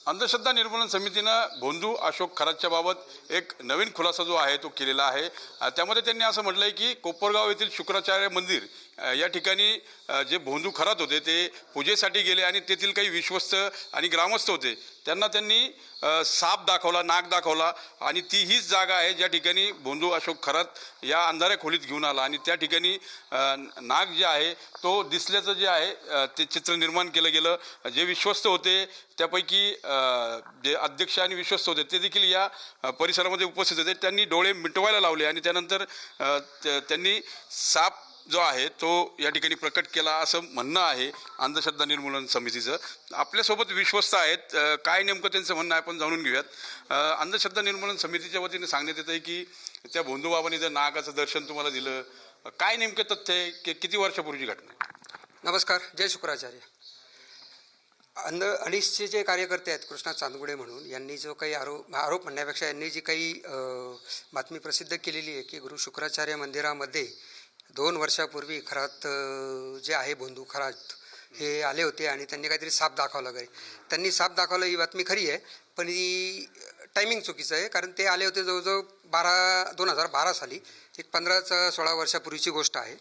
अंधश्रद्धा निर्मूलन समितीनं भोंदू अशोक खरातच्या बाबत एक नवीन खुलासा जो आहे तो केलेला आहे। त्यामध्ये त्यांनी असं म्हटलं आहे की कोपरगाव येथील शुक्राचार्य मंदिर या ठिकाणी जे भोंदू खरात होते ते पूजेसाठी गेले आणि तेथील काही विश्वस्त आणि ग्रामस्थ होते त्यांना त्यांनी साप दाखवला, नाग दाखवला आणि ती हीच जागा आहे ज्या ठिकाणी भोंदू अशोक खरात या अंधाऱ्या खोलीत घेऊन आला आणि त्या ठिकाणी नाग जे आहे तो दिसल्याचं जे आहे ते चित्र निर्माण केलं गेलं। जे विश्वस्त होते त्यापैकी जे अध्यक्ष आणि विश्वस्त होते ते देखील या परिसरामध्ये उपस्थित होते। त्यांनी डोळे मिटवायला लावले आणि त्यानंतर त्यांनी साप जो आहे तो या ठिकाणी प्रकट केला असं म्हणणं आहे अंधश्रद्धा निर्मूलन समितीचं। आपल्यासोबत विश्वस्त आहेत, काय नेमकं त्यांचं म्हणणं आहे आपण जाणून घेऊयात। अंधश्रद्धा निर्मूलन समितीच्या वतीने सांगण्यात येतं आहे की त्या भोंदू बाबांनी जर नागाचं दर्शन तुम्हाला दिलं, काय नेमकं तथ्य आहे की किती वर्षापूर्वीची घटना आहे? नमस्कार, जय शुक्राचार्य। अनिसचे जे कार्यकर्ते आहेत कृष्णा चांदगुडे म्हणून, यांनी जो काही आरोप म्हणण्यापेक्षा यांनी जी काही बातमी प्रसिद्ध केलेली आहे की गुरु शुक्राचार्य मंदिरामध्ये 2 वर्षापूर्वी खरात जे आहे भोंदू खरात हे आले होते आणि त्यांनी काहीतरी साप दाखवला वगैरे। त्यांनी साप दाखवला ही बातमी खरी आहे, पण ही टायमिंग चुकीचं आहे। कारण ते आले होते जवळजवळ 2012 साली, एक 15-16 वर्षापूर्वीची गोष्ट आहे।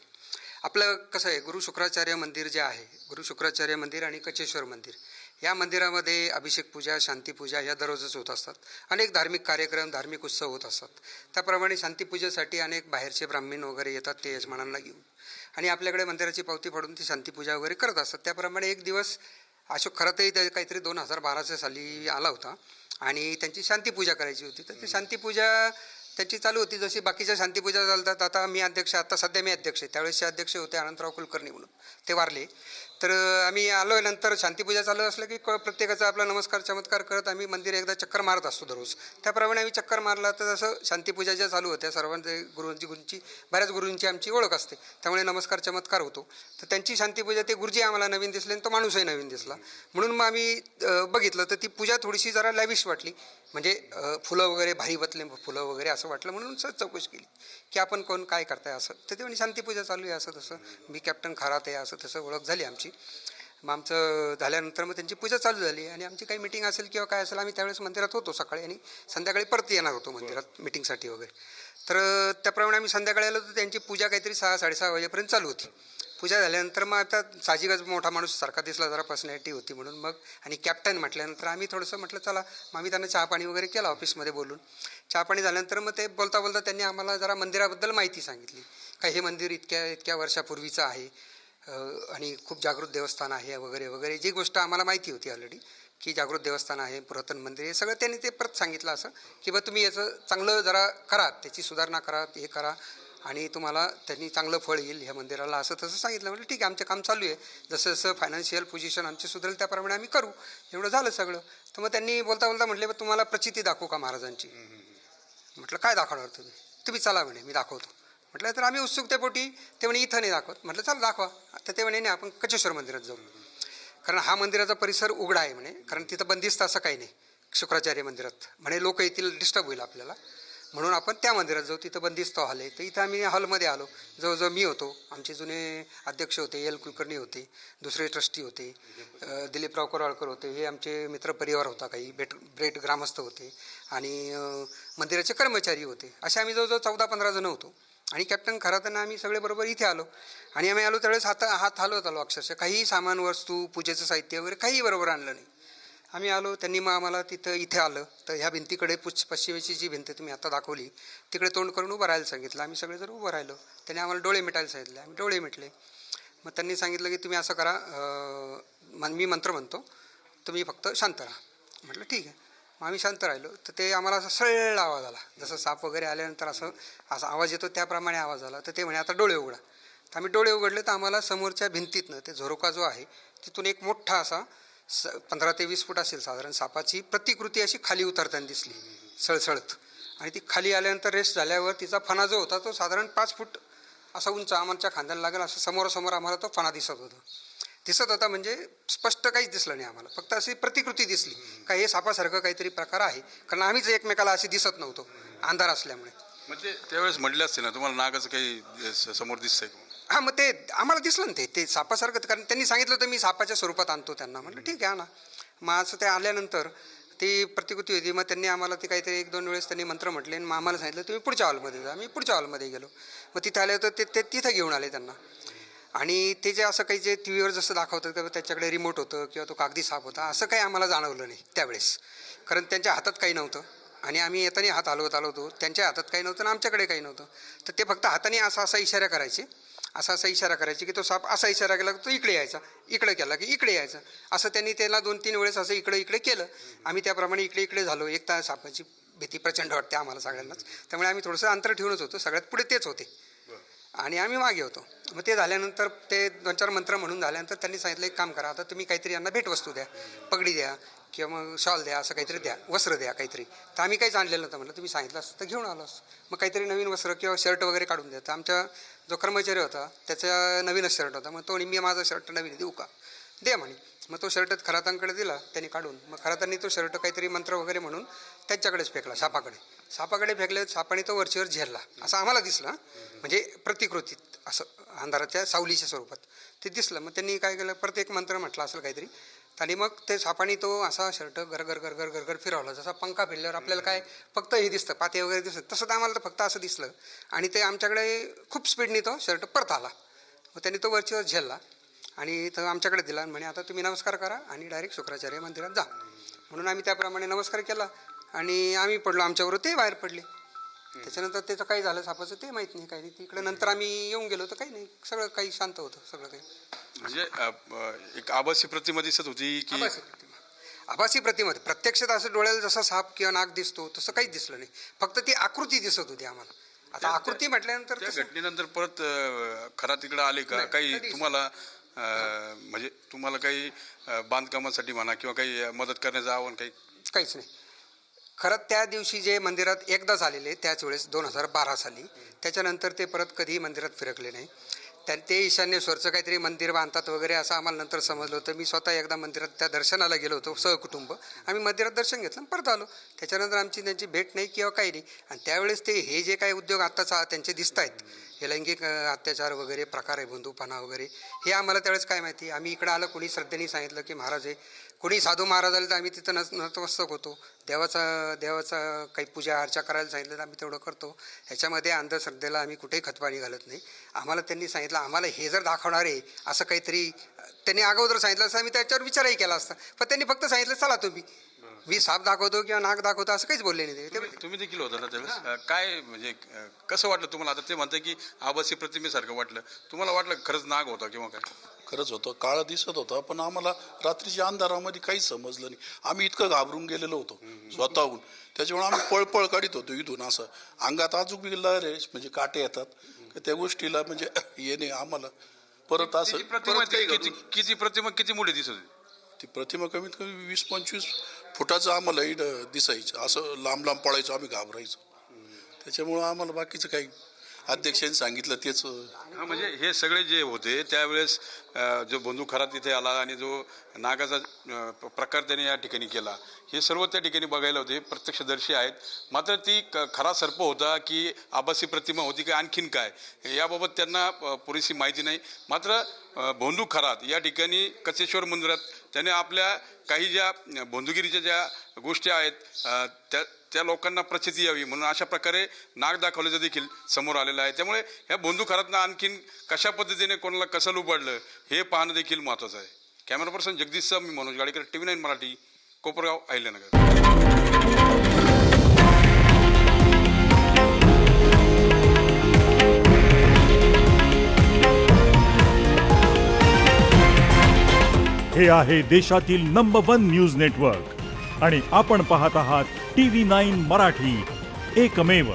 आपलं कसं आहे, गुरु शुक्राचार्य मंदिर जे आहे, गुरु शुक्राचार्य मंदिर आणि कचेश्वर मंदिर या मंदिरामध्ये अभिषेक पूजा, शांतीपूजा या दररोजच होत असतात। अनेक धार्मिक कार्यक्रम, धार्मिक उत्सव होत असतात। त्याप्रमाणे शांतीपूजेसाठी अनेक बाहेरचे ब्राह्मण वगैरे येतात ते यजमानांना घेऊन आणि आपल्याकडे मंदिराची पावती फाडून ती शांतीपूजा वगैरे करत असतात। त्याप्रमाणे एक दिवस अशोक खरातही काहीतरी 2012 साली आला होता आणि त्यांची शांतीपूजा करायची होती। तर ती शांतीपूजा त्याची चालू होती जशी बाकीच्या शांतीपूजा चालतात। आता मी अध्यक्ष, आता सध्या मी अध्यक्ष आहे, त्यावेळेसचे अध्यक्ष होते अनंतराव कुलकर्णी म्हणून, ते वारले। तर आम्ही आलो नंतर शांतीपूजा चालू असलं की प्रत्येकाचा आपला नमस्कार चमत्कार करत आम्ही मंदिर एकदा चक्कर मारत असतो दररोज। त्याप्रमाणे आम्ही चक्कर मारला तर जसं शांतीपूजा ज्या चालू होत्या सर्वांचे गुरुंची बऱ्याच गुरुंची आमची ओळख असते, त्यामुळे नमस्कार चमत्कार होतो। तर त्यांची शांतीपूजा ते गुरुजी आम्हाला नवीन दिसले आणि तो माणूसही नवीन दिसला, म्हणून मग आम्ही बघितलं तर ती पूजा थोडीशी जरा लॅविश वाटली, म्हणजे फुलं वगैरे भारी बतले फुलं वगैरे असं वाटलं, म्हणून सहज चौकशी केली की आपण कोण काय करताय असं। तर ते म्हणजे शांतीपूजा चालू आहे असं तसं, मी कॅप्टन खरात आहे असं तसं ओळख झाली आमची। मग आमचं झाल्यानंतर मग त्यांची पूजा चालू झाली आणि आमची काही मिटिंग असेल किंवा काय असेल, आम्ही त्यावेळेस मंदिरात होतो सकाळी आणि संध्याकाळी परत येणार होतो मंदिरात मिटिंगसाठी वगैरे। तर त्याप्रमाणे आम्ही संध्याकाळी आलो तर त्यांची पूजा काहीतरी 6-6:30 वाजेपर्यंत चालू होती। पूजा झाल्यानंतर मग आता साहजिकच मोठा माणूस सारखा दिसला, जरा पर्सनॅलिटी होती म्हणून मग, आणि कॅप्टन म्हटल्यानंतर आम्ही थोडंसं म्हटलं चला, मग आम्ही त्यांना चहा पाणी वगैरे केला ऑफिसमध्ये बोलून। चहा पाणी झाल्यानंतर मग ते बोलता बोलता त्यांनी आम्हाला जरा मंदिराबद्दल माहिती सांगितली, का हे मंदिर इतक्या वर्षापूर्वीचं आहे आणि खूप जागृत देवस्थान आहे वगैरे वगैरे, जी गोष्ट आम्हाला माहिती होती ऑलरेडी की जागृत देवस्थान आहे, पुरातन मंदिर, हे सगळं त्यांनी ते परत सांगितलं असं की बा तुम्ही याचं चांगलं जरा करा, त्याची सुधारणा करा, हे करा आणि तुम्हाला त्यांनी चांगलं फळ येईल ह्या मंदिराला, असं तसं सांगितलं। म्हटलं ठीक आहे, आमचं काम चालू आहे, जसं जसं फायनान्शियल पोझिशन आमचे सुधारेल त्याप्रमाणे आम्ही करू, एवढं झालं सगळं। तर मग त्यांनी बोलता बोलता म्हटले तुम्हाला प्रचिती दाखवू का महाराजांची? म्हटलं काय दाखवणार तुम्ही? तुम्ही चला म्हणे, मी दाखवतो। म्हटलं तर आम्ही उत्सुकतेपोटी, ते म्हणे इथं नाही दाखवत। म्हटलं चला दाखवा। तर ते म्हणे नाही, आपण कचेश्वर मंदिरात जाऊ, कारण हा मंदिराचा परिसर उघडा आहे म्हणे, कारण तिथं बंदिस्त असं काही नाही शुक्राचार्य मंदिरात, म्हणे लोक येतील डिस्टर्ब होईल आपल्याला, म्हणून आपण त्या मंदिरात जाऊ, तिथं बंदिस्त हॉल आहे। तर इथं आम्ही हॉलमध्ये आलो, जवळजवळ मी होतो, आमचे जुने अध्यक्ष होते एल कुलकर्णी होते, दुसरे ट्रस्टी होते, दिलीपराव कोराळकर होते, हे आमचे मित्रपरिवार होता, काही ब्रेट ग्रामस्थ होते आणि मंदिराचे कर्मचारी होते, असे आम्ही जवळजवळ 14-15 जण होतो। आणि कॅप्टन खरातांना आम्ही सगळे बरोबर इथे आलो आणि आम्ही आलो त्यावेळेस हात हलवत आलो अक्षरशः, काही सामान वस्तू पूजेचं साहित्य वगैरे काही बरोबर आणलं नाही। आम्ही आलो, त्यांनी मग आम्हाला इथे आलं तर ह्या भिंतीकडे पश्चिमेची जी भिंत तुम्ही आता दाखवली तिकडे तोंड करून उभं राहायला सांगितलं। आम्ही सगळे जर उभं राहिलो, त्यांनी आम्हाला डोळे मिटायला सांगितले, आम्ही डोळे मिटले। मग त्यांनी सांगितलं की तुम्ही असं करा, मी मंत्र म्हणतो, तुम्ही फक्त शांत राहा। म्हटलं ठीक आहे। मग आम्ही शांत राहिलो तर ते आम्हाला असं सळळा आवाज आला, जसं साप वगैरे आल्यानंतर असं आवाज येतो त्याप्रमाणे आवाज आला। तर ते म्हणे आता डोळे उघडा। तर आम्ही डोळे उघडले तर आम्हाला समोरच्या भिंतीतनं ते झरोका जो आहे तिथून एक मोठा असा 15 ते 20 फूट असेल साधारण सापाची प्रतिकृती अशी खाली उतरताना दिसली सळसळत, आणि ती खाली आल्यानंतर रेस्ट झाल्यावर तिचा फणा जो होता तो साधारण 5 फूट असा उंच आमच्या खांद्याला लागेल असं समोरासमोर आम्हाला तो फणा दिसत होता। म्हणजे स्पष्ट काहीच दिसलं नाही आम्हाला, फक्त अशी प्रतिकृती दिसली का हे सापासारखं काहीतरी प्रकार आहे, कारण आम्हीच एकमेकाला अशी दिसत नव्हतो अंधार असल्यामुळे। म्हणजे त्यावेळेस म्हटले असते ना तुम्हाला नागाचं काही समोर दिसतंय का? हां, मग ते आम्हाला दिसलं ना ते सापासारखं, कारण त्यांनी सांगितलं तर मी सापाच्या स्वरूपात आणतो त्यांना। म्हटलं ठीक आहे ना। मग असं ते आल्यानंतर ती प्रतिकृती होती. मग त्यांनी आम्हाला ती काहीतरी 1-2 वेळेस त्यांनी मंत्र म्हटले आणि मग आम्हाला सांगितलं तुम्ही पुढच्या हॉलमध्ये जा. आम्ही पुढच्या हॉलमध्ये गेलो. मग तिथे आले होते ते तिथं घेऊन आले त्यांना. आणि ते जे असं काही जे टी व्हीवर जसं दाखवतं किंवा त्याच्याकडे रिमोट होतं किंवा तो कागदी साप होता असं काही आम्हाला जाणवलं नाही त्यावेळेस. कारण त्यांच्या हातात काही नव्हतं आणि आम्ही येताना हात हलवत आलो होतो. त्यांच्या हातात काही नव्हतं आणि आमच्याकडे काही नव्हतं. तर ते फक्त हाताने असा इशारा करायचे, असा इशारा करायचे की तो साप असा इशारा केला की तो इकडे यायचा, इकडे केला की इकडे यायचा. असं त्यांनी त्याला 2-3 वेळेस असं इकडे केलं. आम्ही त्याप्रमाणे इकडे झालो. एक तर सापाची भीती प्रचंड वाटते आम्हाला सगळ्यांनाच. त्यामुळे आम्ही थोडंसं अंतर ठेवूनच होतो. सगळ्यात पुढे तेच होते आणि आम्ही मागे होतो. मग ते झाल्यानंतर ते 2-4 मंत्र म्हणून झाल्यानंतर त्यांनी सांगितलं एक काम करा, आता तुम्ही काहीतरी यांना भेटवस्तू द्या, पगडी द्या किंवा मग शॉल द्या, असं काहीतरी द्या, वस्त्र द्या काहीतरी. तर आम्ही काहीच आणलेलं नव्हतं. म्हटलं तुम्ही सांगितलं असतं तर घेऊन आलो असं. मग काहीतरी नवीन वस्त्र किंवा शर्ट वगैरे काढून द्या. तर आमच्या जो कर्मचारी होता त्याचा नवीनच शर्ट होता. मग तो मी माझा शर्ट नवीन देऊ का, दे म्हणे. मग तो शर्ट खरातांकडे दिला त्यांनी काढून. मग खरातांनी तो शर्ट काहीतरी मंत्र वगैरे म्हणून त्यांच्याकडेच फेकला, सापाकडे फेकले. सापाने तो वरचीवर झेलला असं आम्हाला दिसलं. म्हणजे प्रतिकृतीत असं अंधाराच्या सावलीच्या स्वरूपात ते दिसलं. मग त्यांनी काय केलं, परत एक मंत्र म्हटलं असेल काहीतरी. आणि मग ते सापाने तो असा शर्ट गरगर फिरवला. जसा पंखा फिरल्यावर आपल्याला काय फक्त हे दिसतं, पाते वगैरे दिसतं, तसं तर आम्हाला तर फक्त असं दिसलं. आणि ते आमच्याकडे खूप स्पीडने तो शर्ट परत आला. मग त्यांनी तो वरचीवर झेलला आणि तो आमच्याकडे दिला आणि म्हणे आता तुम्ही नमस्कार करा आणि डायरेक्ट शुक्राचार्य मंदिरात जा. म्हणून आम्ही त्याप्रमाणे नमस्कार केला आणि आम्ही पडलो. आमच्याबरोबर ते बाहेर पडले. त्याच्यानंतर त्याचं काही झालं सापाचं ते माहीत नाही, काही नाही. तिकडे नंतर आम्ही येऊन गेलो तर काही नाही, सगळं काही शांत होतं सगळं काही. म्हणजे एक आभासी प्रतिमा दिसत होती की आभासी प्रतिमा प्रत्यक्षात असं डोळ्याला जसा साप किंवा नाग दिसतो तसं काहीच दिसलं नाही. फक्त ती आकृती दिसत होती आम्हाला. आता आकृती म्हटल्यानंतर त्या घटनेनंतर परत खरा तिकडे आले का काही तुम्हाला म्हणजे तुम्हाला काही बांधकामासाठी म्हणा किंवा काही मदत करण्याचं आव्हान काहीच नाही. खरं त्या दिवशी जे मंदिरात एकदा झालेले त्याच वेळेस 2012 साली, त्याच्यानंतर ते परत कधीही मंदिरात फिरकले नाही. ते ईशान्येश्वरचं काहीतरी मंदिर बांधतात वगैरे असं आम्हाला नंतर समजलं होतं. मी स्वतः एकदा मंदिरात त्या दर्शनाला गेलो होतो सहकुटुंब. आम्ही मंदिरात दर्शन घेतलं आणि परत आलो. त्याच्यानंतर आमची त्यांची भेट नाही किंवा काही नाही. आणि त्यावेळेस ते हे जे काही उद्योग आत्ताचा त्यांचे दिसत आहेत, हे लैंगिक अत्याचार वगैरे प्रकार आहे, बंधुपणा वगैरे, हे आम्हाला त्यावेळेस काय माहिती. आम्ही इकडं आलं, कोणी श्रद्धेने सांगितलं की महाराज आहे, कोणी साधू महाराज आले तर आम्ही तिथं नतमस्तक होतो. देवाचा काही पूजा अर्चा करायला सांगितलं तर आम्ही तेवढं करतो. ह्याच्यामध्ये अंधश्रद्धेला आम्ही कुठेही खतपाणी घालत नाही. आम्हाला त्यांनी सांगितलं आम्हाला हे जर दाखवणार आहे असं काहीतरी त्यांनी अगोदर सांगितलं असं आम्ही त्याच्यावर विचारही केला असता. पण त्यांनी फक्त सांगितलं चला तुम्ही, मी साप दाखवतो किंवा नाक दाखवतो असं काहीच बोलले नाही. तुम्ही देखील होता ना त्यावेळेस, काय म्हणजे कसं वाटलं तुम्हाला? आता ते म्हणतं की आभासी प्रतिमेसारखं वाटलं, तुम्हाला वाटलं खरंच नाग होता किंवा काय? खरंच होतं, काळा दिसत होता, पण आम्हाला रात्रीच्या अंधारामध्ये काहीच समजलं नाही. आम्ही इतकं घाबरून गेलेलो होतो स्वतःहून. त्याच्यामुळे आम्ही पळपळ काढीत होतो इथून. असं अंगात अजून बिगला रे म्हणजे काटे येतात त्या गोष्टीला, म्हणजे येणे आम्हाला परत असं. किती प्रतिमा किती मोठी दिसत होती? ती प्रतिमा कमीत कमी 20-25 फुटाचं आम्हाला दिसायचं. असं लांब पळायचो आम्ही, घाबरायचो. त्याच्यामुळं आम्हाला बाकीचं काही अध्यक्षांनी सांगितलं तेच. हा, म्हणजे हे सगळे जे होते त्यावेळेस जो बंधू खरा तिथे आला आणि जो नागाचा प्रकार त्याने या ठिकाणी केला, हे सर्व त्या ठिकाणी बघायला होते, प्रत्यक्षदर्शी आहेत. मात्र ती खरा सर्प होता की आभासी प्रतिमा होती की आणखीन काय, याबाबत त्यांना पुरेशी माहिती नाही. मात्र बंधू खरात या ठिकाणी कचेश्वर मंदिरात त्याने आपल्या काही ज्या बंधुगिरीच्या ज्या गोष्टी आहेत त्या लोकांना प्रचिती यावी म्हणून अशा प्रकारे नाग दाखवल्याचं देखील समोर आलेलं आहे. त्यामुळे ह्या बंधू खरातनं आणखीन कशा पद्धतीने कोणाला कसं लुबाडलं हे पाहणं देखील महत्त्वाचं आहे. कॅमेरा पर्सन जगदीशचा मी मनोज गाडीकर, TV9 मराठी, कोपरगाव, अहिल्यानगर. हे आहे देशातील नंबर 1 न्यूज नेटवर्क आणि आपण पाहत आहात TV9 मराठी, एकमेव.